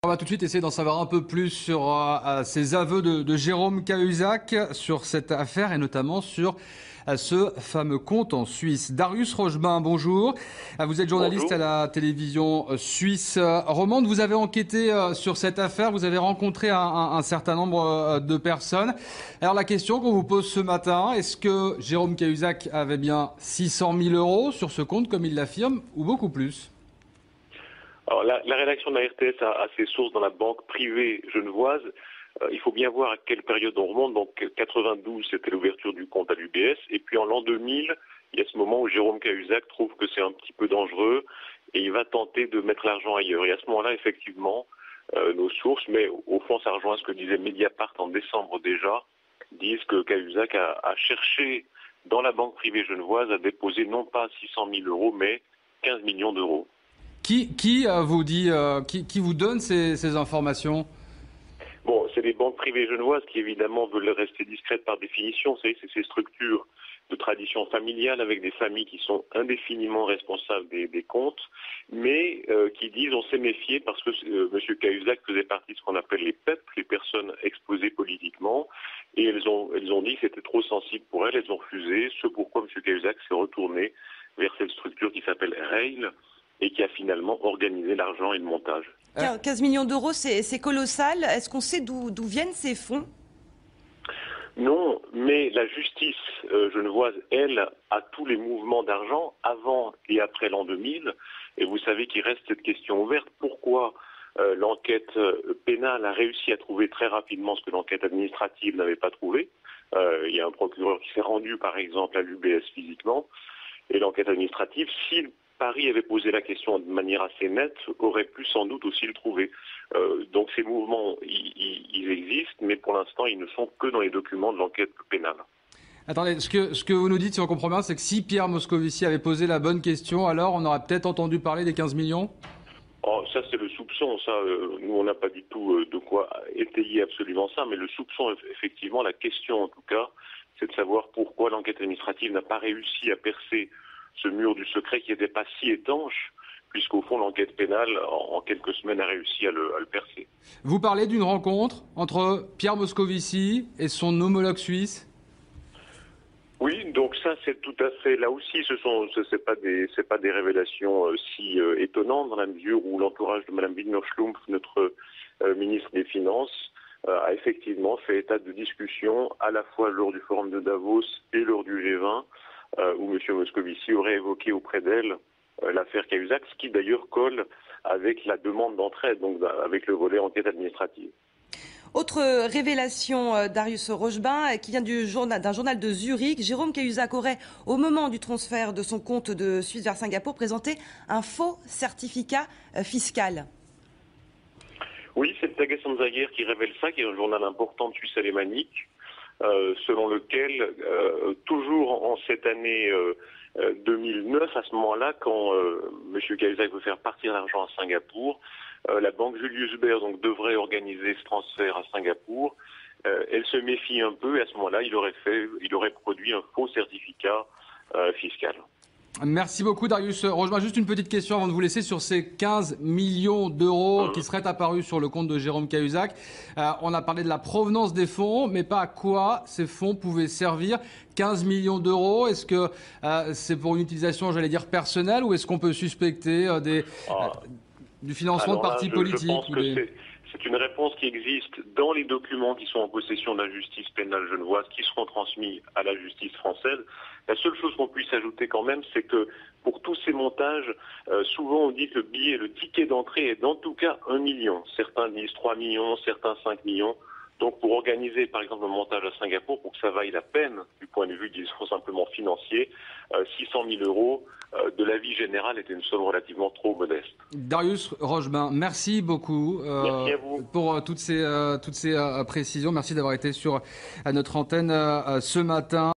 On va tout de suite essayer d'en savoir un peu plus sur ces aveux de Jérôme Cahuzac sur cette affaire et notamment sur ce fameux compte en Suisse. Darius Rochebain, bonjour. Vous êtes journaliste Bonjour. à la télévision suisse romande. Vous avez enquêté sur cette affaire. Vous avez rencontré un certain nombre de personnes. Alors la question qu'on vous pose ce matin, est-ce que Jérôme Cahuzac avait bien 600 000 euros sur ce compte comme il l'affirme ou beaucoup plus ? Alors, la rédaction de la RTS a ses sources dans la banque privée genevoise. Il faut bien voir à quelle période on remonte. Donc 92, c'était l'ouverture du compte à l'UBS. Et puis en l'an 2000, il y a ce moment où Jérôme Cahuzac trouve que c'est un petit peu dangereux et il va tenter de mettre l'argent ailleurs. Et à ce moment-là, effectivement, nos sources, mais au fond ça rejoint ce que disait Mediapart en décembre déjà, disent que Cahuzac a cherché dans la banque privée genevoise à déposer non pas 600 000 euros, mais 15 millions d'euros. Qui vous dit, qui vous donne ces informations ? Bon, c'est les banques privées genevoises qui évidemment veulent rester discrètes par définition. Vous savez, c'est ces structures de tradition familiale avec des familles qui sont indéfiniment responsables des comptes, mais qui disent on s'est méfié parce que M. Cahuzac faisait partie de ce qu'on appelle les PEP, les personnes exposées politiquement, et elles ont dit que c'était trop sensible pour elles, elles ont refusé, ce pourquoi M. Cahuzac s'est retourné vers cette structure qui s'appelle Rail et qui a finalement organisé l'argent et le montage. 15 millions d'euros, c'est colossal. Est-ce qu'on sait d'où viennent ces fonds ? Non, mais la justice genevoise, elle, a tous les mouvements d'argent avant et après l'an 2000. Et vous savez qu'il reste cette question ouverte. Pourquoi l'enquête pénale a réussi à trouver très rapidement ce que l'enquête administrative n'avait pas trouvé ? Il y a un procureur qui s'est rendu, par exemple, à l'UBS physiquement. Et l'enquête administrative, si Paris avait posé la question de manière assez nette, aurait pu sans doute aussi le trouver. Donc ces mouvements, ils existent, mais pour l'instant, ils ne sont que dans les documents de l'enquête pénale. Attendez, ce que vous nous dites, si on comprend bien, c'est que si Pierre Moscovici avait posé la bonne question, alors on aurait peut-être entendu parler des 15 millions ? Oh, ça, c'est le soupçon. Ça, nous, on n'a pas du tout de quoi étayer absolument ça, mais le soupçon, effectivement, la question en tout cas, c'est de savoir pourquoi l'enquête administrative n'a pas réussi à percer ce mur du secret qui n'était pas si étanche, puisqu'au fond, l'enquête pénale, en quelques semaines, a réussi à le percer. Vous parlez d'une rencontre entre Pierre Moscovici et son homologue suisse ? Oui, donc ça, c'est tout à fait... Là aussi, c'est pas des révélations si étonnantes, dans la mesure où l'entourage de Mme Widmer-Schlumpf, notre ministre des Finances, a effectivement fait état de discussions, à la fois lors du forum de Davos et lors du G20, où M. Moscovici aurait évoqué auprès d'elle l'affaire Cahuzac, ce qui d'ailleurs colle avec la demande d'entraide, donc avec le volet enquête administrative. Autre révélation, Darius Rochebain, qui vient d'un journal de Zurich. Jérôme Cahuzac aurait, au moment du transfert de son compte de Suisse vers Singapour, présenté un faux certificat fiscal. Oui, c'est Tagessan Zager qui révèle ça, qui est un journal important de Suisse alémanique, selon lequel, toujours en cette année 2009, à ce moment-là, quand M. Cahuzac veut faire partir l'argent à Singapour, la banque Julius Baer donc, devrait organiser ce transfert à Singapour. Elle se méfie un peu et à ce moment-là, il aurait produit un faux certificat fiscal. Merci beaucoup Darius Rochebain. Juste une petite question avant de vous laisser sur ces 15 millions d'euros qui seraient apparus sur le compte de Jérôme Cahuzac. On a parlé de la provenance des fonds, mais pas à quoi ces fonds pouvaient servir. 15 millions d'euros, est-ce que c'est pour une utilisation, j'allais dire, personnelle, ou est-ce qu'on peut suspecter du financement de partis politiques? Je pense que c'est une réponse qui existe dans les documents qui sont en possession de la justice pénale genevoise, qui seront transmis à la justice française. La seule chose qu'on puisse ajouter quand même, c'est que pour tous ces montages, souvent on dit que le billet, le ticket d'entrée est d'en tout cas 1 million. Certains disent 3 millions, certains 5 millions. Donc pour organiser par exemple un montage à Singapour, pour que ça vaille la peine du point de vue, disons simplement financier, 600 000 euros de l'avis général était une somme relativement trop modeste. Darius Rochebain, merci beaucoup merci à vous. pour toutes ces précisions. Merci d'avoir été sur notre antenne ce matin.